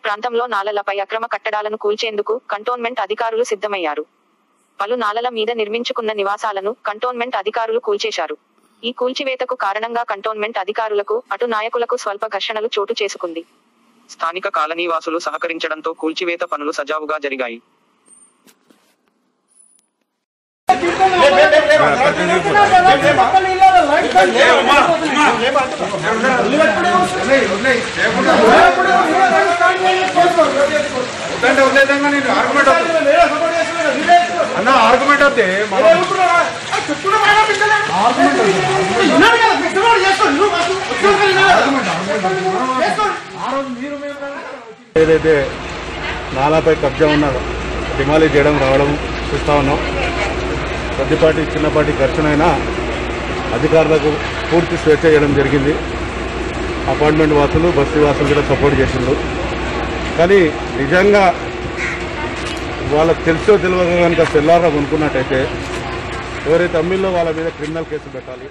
ప్రాంతంలో నాలలపై అక్రమ కట్టడాలను కూల్చేందుకు కంటోన్మెంట్ అధికారులు సిద్ధమయ్యారు. పలు నాలల మీద నిర్మించుకున్న నివాసాలను కంటోన్మెంట్ అధికారులు కూల్చేశారు. ఈ కూల్చివేతకు కారణంగా కంటోన్మెంట్ అధికారులకు, అటు నాయకులకు స్వల్ప ఘర్షణలు చోటు చేసుకుంది. స్థానిక కాలనీవాసులు సహకరించడంతో కూల్చివేత పనులు సజావుగా జరిగాయి. ఆర్గ్యుమెంట్ వస్తే ఏదైతే నాలాపై కబ్జా ఉన్నదో డిమాలిష్ చేయడం రావడం చూస్తూ ఉన్నాం. కొద్దిపాటి చిన్నపాటి ఘర్షణైనా అధికారులకు పూర్తి స్వేచ్ఛ చేయడం జరిగింది. అపార్ట్మెంట్ వాసులు, బస్తీ వాసులు కూడా సపోర్ట్ చేసిండ్రు. కానీ నిజంగా వాళ్ళకి తెలుసో తెలియక కనుక సెల్లారా కొనుక్కున్నట్టయితే ఎవరైతే అమ్మిల్లో వాళ్ళ మీద క్రిమినల్ కేసులు పెట్టాలి.